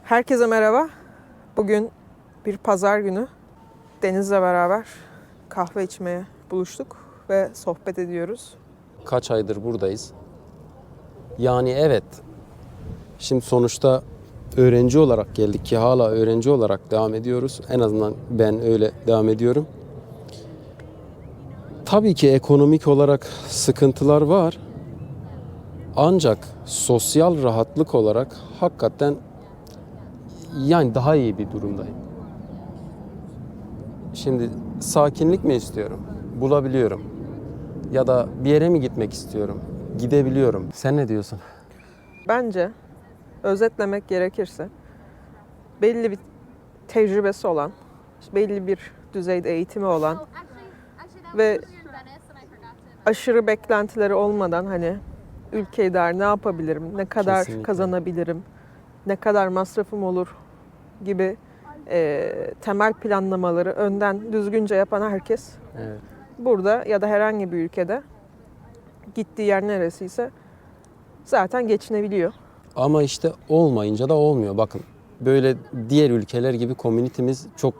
Herkese merhaba. Bugün bir pazar günü Deniz'le beraber kahve içmeye buluştuk ve sohbet ediyoruz. Kaç aydır buradayız. Yani evet, şimdi sonuçta öğrenci olarak geldik ki hala öğrenci olarak devam ediyoruz. En azından ben öyle devam ediyorum. Tabii ki ekonomik olarak sıkıntılar var. Ancak sosyal rahatlık olarak hakikaten yani daha iyi bir durumdayım. Şimdi sakinlik mi istiyorum? Bulabiliyorum. Ya da bir yere mi gitmek istiyorum? Gidebiliyorum. Sen ne diyorsun? Bence özetlemek gerekirse belli bir tecrübesi olan, belli bir düzeyde eğitimi olan ve aşırı beklentileri olmadan hani ülkeyi der ne yapabilirim, ne kadar Kesinlikle. kazanabilirim, ne kadar masrafım olur gibi temel planlamaları önden düzgünce yapan herkes Evet. burada ya da herhangi bir ülkede gittiği yer neresiyse zaten geçinebiliyor. Ama işte olmayınca da olmuyor. Bakın böyle diğer ülkeler gibi komünitemiz çok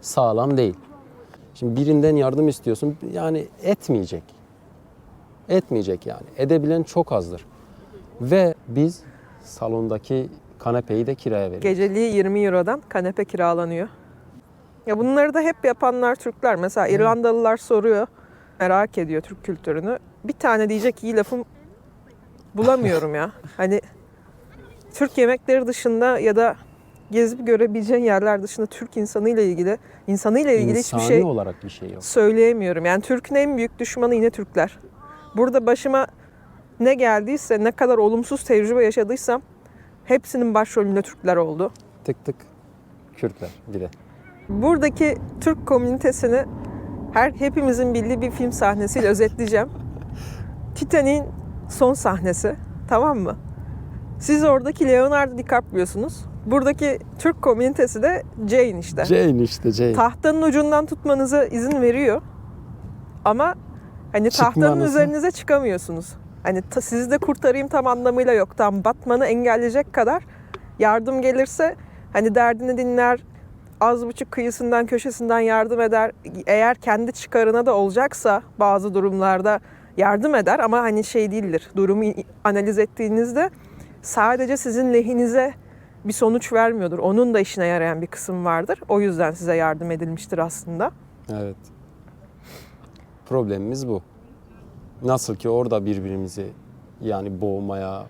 sağlam değil. Şimdi birinden yardım istiyorsun yani etmeyecek. Etmeyecek yani. Edebilen çok azdır. Ve biz salondaki kanepeyi de kiraya veriyoruz. Geceliği 20 Euro'dan kanepe kiralanıyor. Ya bunları da hep yapanlar Türkler. Mesela İrlandalılar soruyor, merak ediyor Türk kültürünü. Bir tane diyecek iyi lafım bulamıyorum ya. Hani Türk yemekleri dışında ya da gezip görebileceğin yerler dışında Türk insanıyla ilgili hiçbir İnsani şey olarak bir şey yok. söyleyemiyorum. Yani Türk'ün en büyük düşmanı yine Türkler. Burada başıma ne geldiyse, ne kadar olumsuz tecrübe yaşadıysam hepsinin başrolünde Türkler oldu. Tık tık Kürtler bir de. Buradaki Türk komünitesini hepimizin bildiği bir film sahnesiyle özetleyeceğim. Titanic'in son sahnesi, tamam mı? Siz oradaki Leonardo DiCaprio'sunuz. Buradaki Türk komünitesi de Jane işte. Jane işte Jane. Tahtanın ucundan tutmanıza izin veriyor. Ama hani tahtanın Çıkmanızı- üzerinize çıkamıyorsunuz. Hani sizi de kurtarayım tam anlamıyla yok. Tam batmanı engelleyecek kadar yardım gelirse hani derdini dinler, az buçuk kıyısından köşesinden yardım eder. Eğer kendi çıkarına da olacaksa bazı durumlarda yardım eder ama hani şey değildir. Durumu analiz ettiğinizde sadece sizin lehinize bir sonuç vermiyordur. Onun da işine yarayan bir kısım vardır. O yüzden size yardım edilmiştir aslında. Evet. Problemimiz bu. Nasıl ki orada birbirimizi yani boğmaya,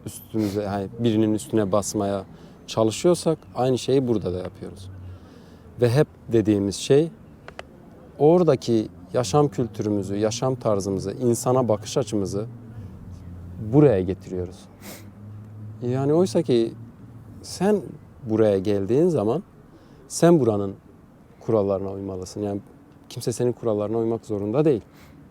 üstümüze hani birinin üstüne basmaya çalışıyorsak aynı şeyi burada da yapıyoruz. Ve hep dediğimiz şey oradaki yaşam kültürümüzü, yaşam tarzımızı, insana bakış açımızı buraya getiriyoruz. Yani oysa ki sen buraya geldiğin zaman sen buranın kurallarına uymalısın. Yani kimse senin kurallarına uymak zorunda değil.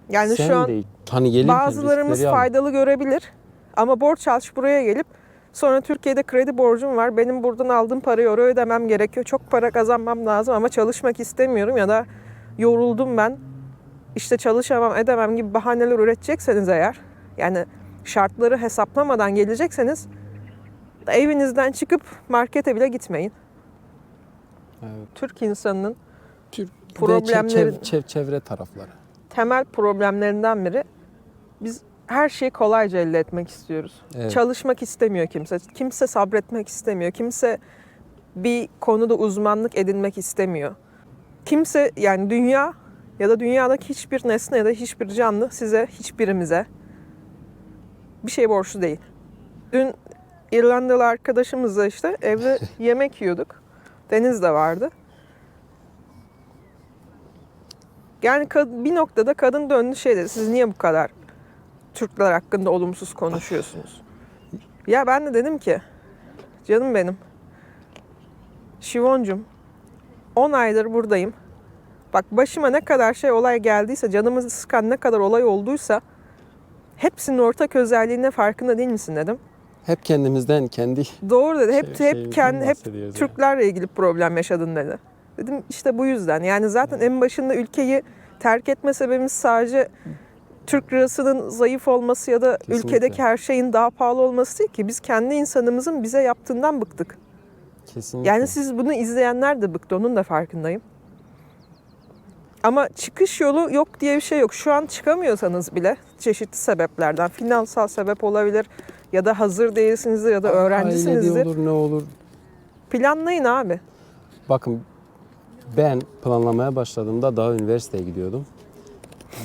Yani Sen şu an değil. Hani gelirken bazılarımız riskleri al. faydalı görebilir ama borç almış buraya gelip sonra Türkiye'de kredi borcum var. Benim buradan aldığım parayı oraya ödemem gerekiyor. Çok para kazanmam lazım ama çalışmak istemiyorum ya da yoruldum ben. İşte çalışamam, edemem gibi bahaneler üretecekseniz eğer yani şartları hesaplamadan gelecekseniz evinizden çıkıp markete bile gitmeyin. Evet. Türk insanının Türk problemlerin çevre tarafları. temel problemlerinden biri biz her şeyi kolayca elde etmek istiyoruz. Evet. Çalışmak istemiyor kimse. Kimse sabretmek istemiyor. Kimse bir konuda uzmanlık edinmek istemiyor. Kimse yani dünya ya da dünyadaki hiçbir nesne ya da hiçbir canlı size, hiçbirimize bir şey borçlu değil. Dün İrlandalı arkadaşımızla işte evde yemek yiyorduk. Deniz de vardı. Yani bir noktada kadın döndü şey dedi. Siz niye bu kadar Türkler hakkında olumsuz konuşuyorsunuz? Ya ben de dedim ki canım benim Şivoncum 10 aydır buradayım. Bak başıma ne kadar olay geldiyse, canımızı sıkan ne kadar olay olduysa hepsinin ortak özelliğine farkında değil misin dedim. Hep kendimizden, kendi Doğru dedi. Hep şeyimizden hep bahsediyoruz Türklerle ilgili problem yaşadın dedi. Dedim işte bu yüzden. Yani zaten en başında ülkeyi terk etme sebebimiz sadece Türk lirasının zayıf olması ya da Kesinlikle. ülkedeki her şeyin daha pahalı olması değil ki. Biz kendi insanımızın bize yaptığından bıktık. Kesinlikle. Yani siz bunu izleyenler de bıktı, onun da farkındayım. Ama çıkış yolu yok diye bir şey yok. Şu an çıkamıyorsanız bile çeşitli sebeplerden, finansal sebep olabilir ya da hazır değilsinizdir ya da Ailede öğrencisinizdir. olur ne olur. Planlayın abi. Bakın ben planlamaya başladığımda daha üniversiteye gidiyordum.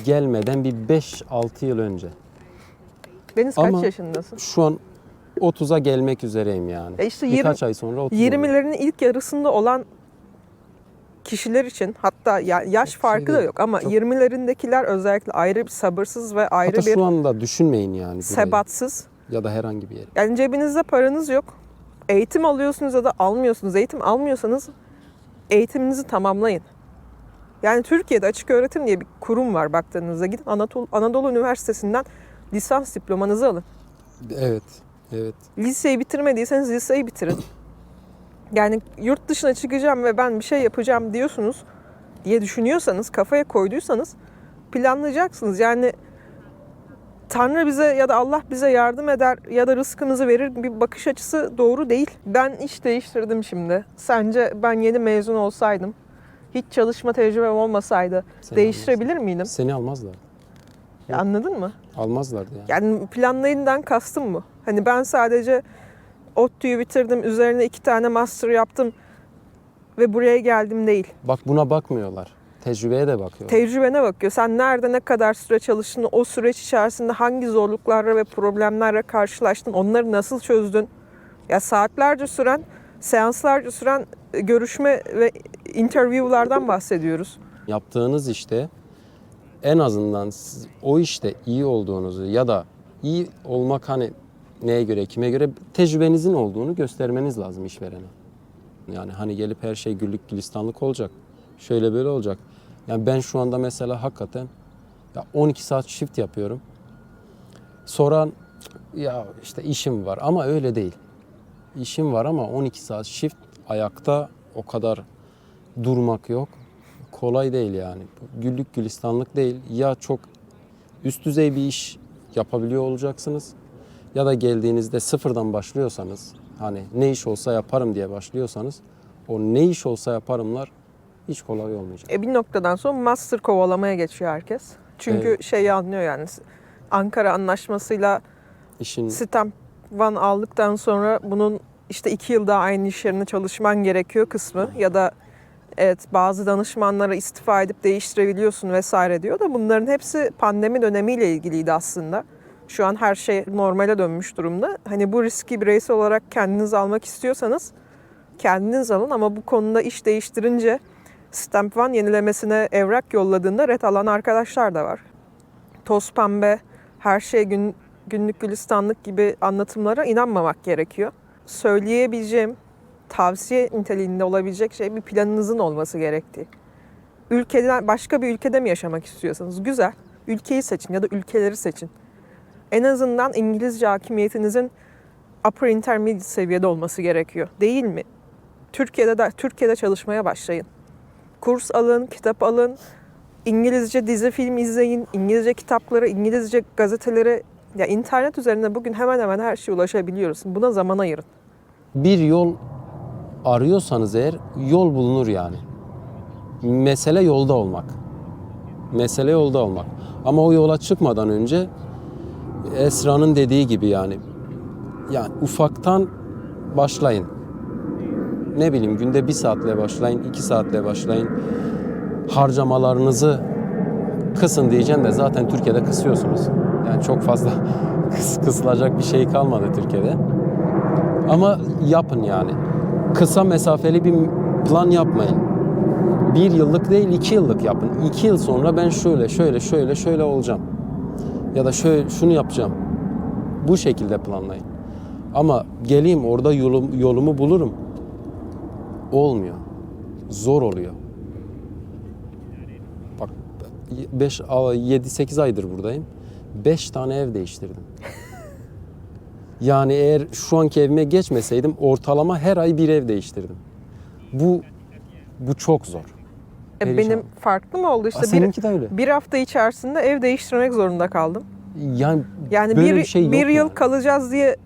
Gelmeden bir 5-6 yıl önce. Deniz Ama kaç yaşındasın? Şu an 30'a gelmek üzereyim yani. İşte Birkaç ay sonra 30 olacağım. 20'lerin ilk yarısında olan kişiler için, hatta yaş Çok farkı da değil. yok ama Çok- 20'lerindekiler özellikle ayrı bir sabırsız ve ayrı Hatta bir şu anda düşünmeyin yani. burayı. sebatsız. Ya da herhangi bir yere. Yani cebinizde paranız yok. Eğitim alıyorsunuz ya da almıyorsunuz. Eğitim almıyorsanız eğitiminizi tamamlayın. Yani Türkiye'de açık öğretim diye bir kurum var baktığınızda. Gidin Anadolu Üniversitesi'nden lisans diplomanızı alın. Evet. Evet. Liseyi bitirmediyseniz liseyi bitirin. Yani yurt dışına çıkacağım ve ben bir şey yapacağım diyorsunuz diye düşünüyorsanız, kafaya koyduysanız planlayacaksınız. Yani Tanrı bize ya da Allah bize yardım eder ya da rızkımızı verir bir bakış açısı doğru değil. Ben iş değiştirdim şimdi. Sence ben yeni mezun olsaydım, hiç çalışma tecrübem olmasaydı Seni değiştirebilir miydim? Seni almazlar. Ya anladın mı? Almazlardı yani. Yani planlayından kastım bu. Hani ben sadece ODTÜ'yü bitirdim, üzerine 2 tane master yaptım ve buraya geldim değil. Bak buna bakmıyorlar. Tecrübeye de bakıyorlar. Tecrübene bakıyor. Sen nerede ne kadar süre çalıştın, o süreç içerisinde hangi zorluklarla ve problemlerle karşılaştın, onları nasıl çözdün? Ya saatlerce süren, seanslarca süren görüşme ve interview'lardan bahsediyoruz. Yaptığınız işte en azından siz o işte iyi olduğunuzu ya da iyi olmak hani neye göre, kime göre tecrübenizin olduğunu göstermeniz lazım işverene. Yani hani gelip her şey güllük gülistanlık olacak. Şöyle böyle olacak. Yani ben şu anda mesela hakikaten ya 12 saat shift yapıyorum. Soran ya işte işim var ama öyle değil. İşim var ama 12 saat shift ayakta o kadar durmak yok. Kolay değil yani. Güllük gülistanlık değil. Ya çok üst düzey bir iş yapabiliyor olacaksınız ya da geldiğinizde sıfırdan başlıyorsanız hani ne iş olsa yaparım diye başlıyorsanız o ne iş olsa yaparımlar hiç kolay olmayacak. Bir noktadan sonra master kovalamaya geçiyor herkes. Çünkü Evet. şeyi anlıyor yani Ankara Anlaşması'yla İşin Stamp One aldıktan sonra bunun işte 2 yıl daha aynı iş yerinde çalışman gerekiyor kısmı ya da evet bazı danışmanlara istifa edip değiştirebiliyorsun vesaire diyor da bunların hepsi pandemi dönemiyle ilgiliydi aslında. Şu an her şey normale dönmüş durumda. Hani bu riski bireysel olarak kendiniz almak istiyorsanız kendiniz alın ama bu konuda iş değiştirince Stamp One yenilemesine evrak yolladığında ret alan arkadaşlar da var. Toz pembe, her şey günlük gülistanlık gibi anlatımlara inanmamak gerekiyor. Söyleyebileceğim, tavsiye niteliğinde olabilecek şey bir planınızın olması gerektiği. Ülkeden, başka bir ülkede mi yaşamak istiyorsanız güzel, ülkeyi seçin ya da ülkeleri seçin. En azından İngilizce hakimiyetinizin upper intermediate seviyede olması gerekiyor. Değil mi? Türkiye'de çalışmaya başlayın. Kurs alın, kitap alın, İngilizce dizi film izleyin, İngilizce kitapları, İngilizce gazetelere, ya internet üzerinde bugün hemen hemen her şeye ulaşabiliyoruz. Buna zaman ayırın. bir yol arıyorsanız eğer yol bulunur yani. Mesele yolda olmak. Mesele yolda olmak. Ama o yola çıkmadan önce Esra'nın dediği gibi yani ufaktan başlayın. Ne bileyim günde 1 saatle başlayın, 2 saatle başlayın. Harcamalarınızı kısın diyeceğim de zaten Türkiye'de kısıyorsunuz. Yani çok fazla kısılacak bir şey kalmadı Türkiye'de. Ama yapın yani. Kısa mesafeli bir plan yapmayın. 1 yıllık değil 2 yıllık yapın. 2 yıl sonra ben şöyle olacağım. Ya da şunu yapacağım. Bu şekilde planlayın. Ama geleyim orada yolumu bulurum. Olmuyor. Zor oluyor. Bak 7-8 aydır buradayım. 5 tane ev değiştirdim. Yani eğer şu anki evime geçmeseydim ortalama her ay bir ev değiştirdim. Bu çok zor. Benim farklı mı oldu? İşte Seninki de öyle. bir hafta içerisinde ev değiştirmek zorunda kaldım. Yani böyle bir şey yok bir yıl yani. kalacağız diye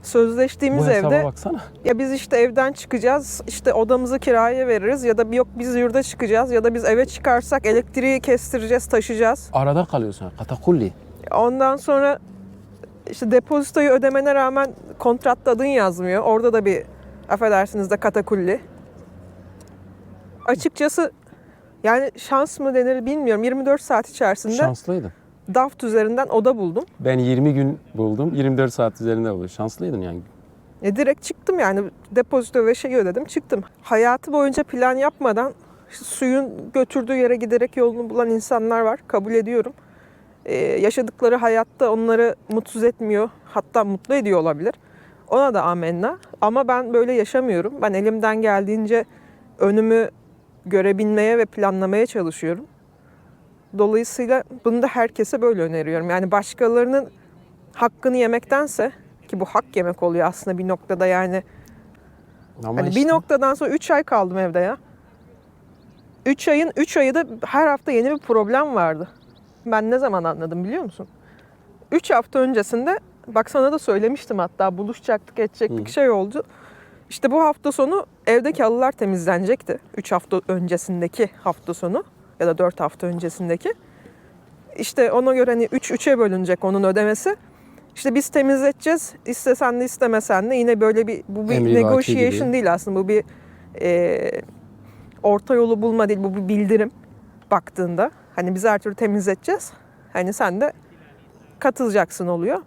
sözleştiğimiz Bu hesaba evde baksana. ya biz işte evden çıkacağız, işte odamızı kiraya veririz ya da yok biz yurda çıkacağız ya da biz eve çıkarsak elektriği kestireceğiz, taşıyacağız. Arada kalıyorsun. Katakulli. Ondan sonra işte depozitoyu ödemene rağmen kontratta adın yazmıyor. Orada da bir affedersiniz de katakulli. Açıkçası yani şans mı denir bilmiyorum. 24 saat içerisinde Şanslıydın. Daft üzerinden oda buldum. Ben 20 gün buldum. 24 saat üzerinde buldum. Şanslıydın yani. Direkt çıktım yani depozito ve şeyi ödedim çıktım. Hayatı boyunca plan yapmadan işte suyun götürdüğü yere giderek yolunu bulan insanlar var. Kabul ediyorum. Yaşadıkları hayatta onları mutsuz etmiyor. Hatta mutlu ediyor olabilir. Ona da amenna. Ama ben böyle yaşamıyorum. Ben elimden geldiğince önümü görebilmeye ve planlamaya çalışıyorum. Dolayısıyla bunu da herkese böyle öneriyorum. Yani başkalarının hakkını yemektense, ki bu hak yemek oluyor aslında bir noktada yani. Ama Hani işte, bir noktadan sonra 3 ay kaldım evde ya. 3 ayı da her hafta yeni bir problem vardı. Ben ne zaman anladım biliyor musun? 3 hafta öncesinde, bak sana da söylemiştim hatta, buluşacaktık edecektik, şey oldu. İşte bu hafta sonu evdeki halılar temizlenecekti. 3 hafta öncesindeki hafta sonu ya da 4 hafta öncesindeki. İşte ona göre hani 3'e bölünecek onun ödemesi. İşte biz temizleteceğiz. İstesen de istemesen de yine böyle bu bir Emrivaki negotiation gibi. değil aslında. Bu bir orta yolu bulma değil. Bu bir bildirim baktığında. Hani biz her türlü temizleteceğiz. Hani sen de katılacaksın oluyor.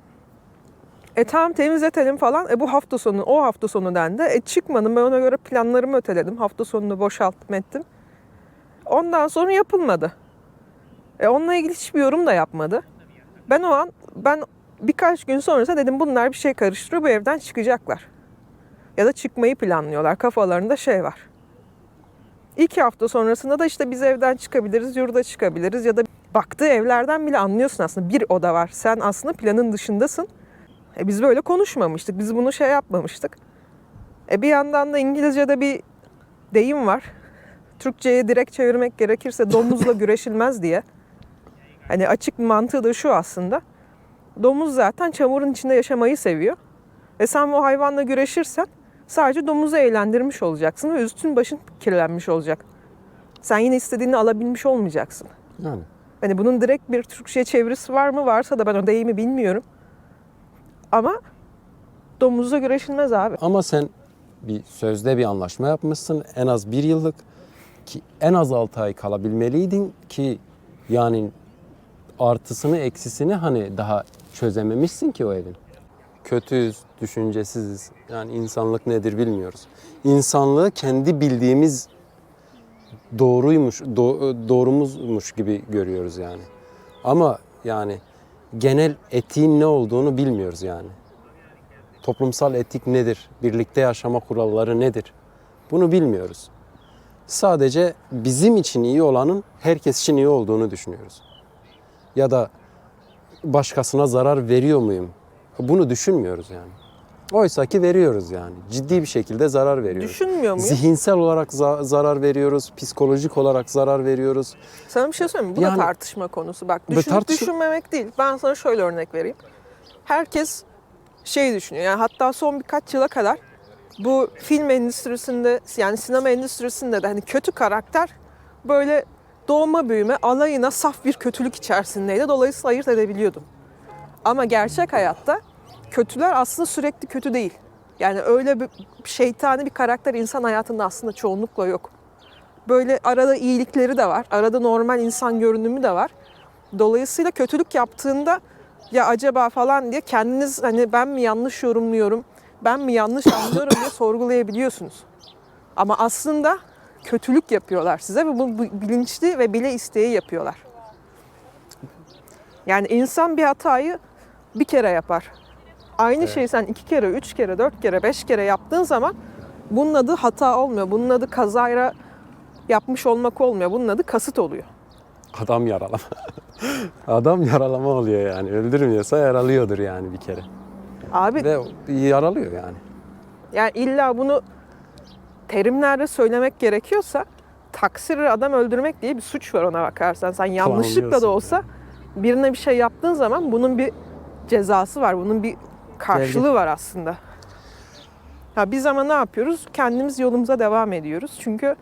Tamam temizletelim falan. Bu hafta sonu, o hafta sonu dendi. Çıkmadım, ben ona göre planlarımı öteledim. Hafta sonunu boşalttım ettim. Ondan sonra yapılmadı. Onunla ilgili hiçbir yorum da yapmadı. Ben birkaç gün sonrasında dedim bunlar bir şey karıştırıyor, bu evden çıkacaklar. Ya da çıkmayı planlıyorlar. Kafalarında şey var. 2 hafta sonrasında da işte biz evden çıkabiliriz, yurda çıkabiliriz ya da baktığı evlerden bile anlıyorsun aslında bir oda var. Sen aslında planın dışındasın. Biz böyle konuşmamıştık, biz bunu şey yapmamıştık. Bir yandan da İngilizce'de bir deyim var. Türkçe'ye direkt çevirmek gerekirse domuzla güreşilmez diye. Hani açık mantığı da şu aslında. Domuz zaten çamurun içinde yaşamayı seviyor. Sen o hayvanla güreşirsen sadece domuzu eğlendirmiş olacaksın ve üstün başın kirlenmiş olacak. Sen yine istediğini alabilmiş olmayacaksın. Yani. Hani bunun direkt bir Türkçe çevirisi var mı? Varsa da ben o deyimi bilmiyorum. Ama domuzla güreşilmez abi. Ama sen bir sözde bir anlaşma yapmışsın. En az 1 yıllık ki en az 6 ay kalabilmeliydin ki yani artısını eksisini hani daha çözememişsin ki o evin. Kötüyüz, düşüncesiziz. Yani insanlık nedir bilmiyoruz. İnsanlığı kendi bildiğimiz doğrumuzmuş gibi görüyoruz yani. Ama yani genel etiğin ne olduğunu bilmiyoruz yani. Toplumsal etik nedir? Birlikte yaşama kuralları nedir? Bunu bilmiyoruz. Sadece bizim için iyi olanın herkes için iyi olduğunu düşünüyoruz. Ya da başkasına zarar veriyor muyum? Bunu düşünmüyoruz yani. Oysa ki veriyoruz yani. Ciddi bir şekilde zarar veriyoruz. Düşünmüyor muyum? Zihinsel olarak zarar veriyoruz, psikolojik olarak zarar veriyoruz. Sana bir şey söyleyeyim mi? Bu Yani- da tartışma konusu. Bak düşünmemek değil. Ben sana şöyle örnek vereyim. Herkes şey düşünüyor. Yani hatta son birkaç yıla kadar bu film endüstrisinde yani sinema endüstrisinde de hani kötü karakter böyle doğma büyüme alayına saf bir kötülük içerisindeydi. Dolayısıyla ayırt edebiliyordum. Ama gerçek hayatta kötüler aslında sürekli kötü değil. Yani öyle bir şeytani bir karakter insan hayatında aslında çoğunlukla yok. Böyle arada iyilikleri de var. Arada normal insan görünümü de var. Dolayısıyla kötülük yaptığında ya acaba falan diye kendiniz hani ben mi yanlış yorumluyorum, ben mi yanlış anlıyorum diye sorgulayabiliyorsunuz. Ama aslında kötülük yapıyorlar size ve bu bilinçli ve bile isteye yapıyorlar. Yani insan bir hatayı bir kere yapar. Aynı şeyi sen 2 kere, 3 kere, 4 kere, 5 kere yaptığın zaman bunun adı hata olmuyor. Bunun adı kazayla yapmış olmak olmuyor. Bunun adı kasıt oluyor. Adam yaralama. Adam yaralama oluyor yani. Öldürmüyorsa yaralıyordur yani bir kere. Abi Ve yaralıyor yani. yani illa bunu terimlerle söylemek gerekiyorsa taksir adam öldürmek diye bir suç var ona bakarsan. Sen yanlışlıkla da Planlıyorsun olsa birine bir şey yaptığın zaman bunun bir cezası var. Bunun bir karşılığı var aslında. Ha, biz ama ne yapıyoruz? Kendimiz yolumuza devam ediyoruz. Çünkü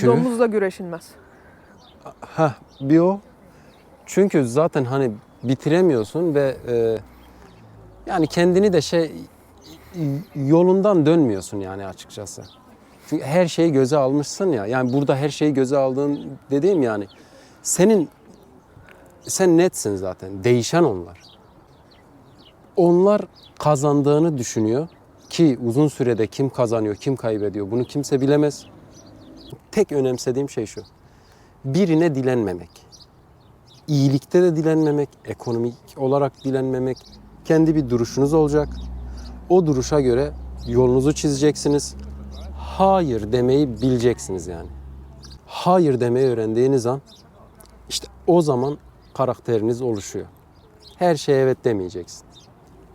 domuzla güreşilmez. Bir o. Çünkü zaten hani bitiremiyorsun ve yani kendini de yolundan dönmüyorsun yani açıkçası. Çünkü her şeyi göze almışsın ya. Yani burada her şeyi göze aldığın dediğim yani sen netsin zaten. Değişen onlar. Onlar kazandığını düşünüyor ki uzun sürede kim kazanıyor, kim kaybediyor bunu kimse bilemez. Tek önemsediğim şey şu. Birine dilenmemek. İyilikte de dilenmemek, ekonomik olarak dilenmemek. Kendi bir duruşunuz olacak. O duruşa göre yolunuzu çizeceksiniz. Hayır demeyi bileceksiniz yani. Hayır demeyi öğrendiğiniz an işte o zaman karakteriniz oluşuyor. Her şeye evet demeyeceksin.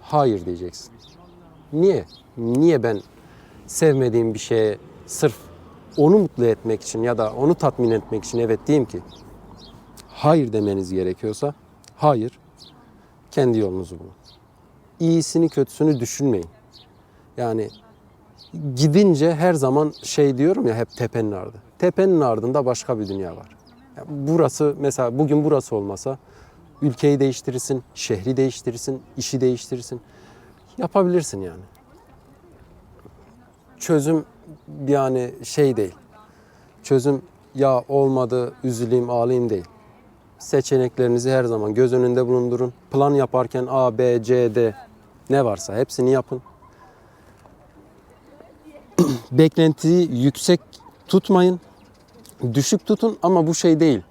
Hayır diyeceksin. Niye? Niye ben sevmediğim bir şeye sırf onu mutlu etmek için ya da onu tatmin etmek için evet diyeyim ki? Hayır demeniz gerekiyorsa hayır. Kendi yolunuzu bulun. İyisini kötüsünü düşünmeyin. Yani gidince her zaman diyorum ya hep tepenin ardı. Tepenin ardında başka bir dünya var. Yani burası mesela bugün burası olmasa ülkeyi değiştirirsin, şehri değiştirirsin, işi değiştirirsin. Yapabilirsin yani. Çözüm yani değil. Çözüm ya olmadı üzüleyim ağlayayım değil. Seçeneklerinizi her zaman göz önünde bulundurun. Plan yaparken A, B, C, D ne varsa hepsini yapın. Beklentiyi yüksek tutmayın. Düşük tutun ama bu değil.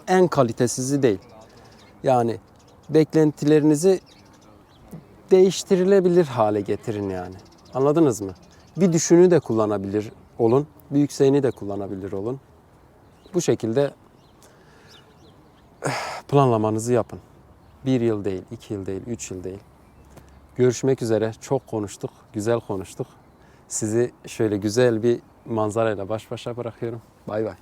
En kalitesizi değil. Yani beklentilerinizi değiştirilebilir hale getirin yani. Anladınız mı? Bir düşüğünü de kullanabilir olun. Bir yükseğini de kullanabilir olun. Bu şekilde planlamanızı yapın. 1 yıl değil, 2 yıl değil, 3 yıl değil. Görüşmek üzere. Çok konuştuk, güzel konuştuk. Sizi şöyle güzel bir manzarayla baş başa bırakıyorum. Bay bay.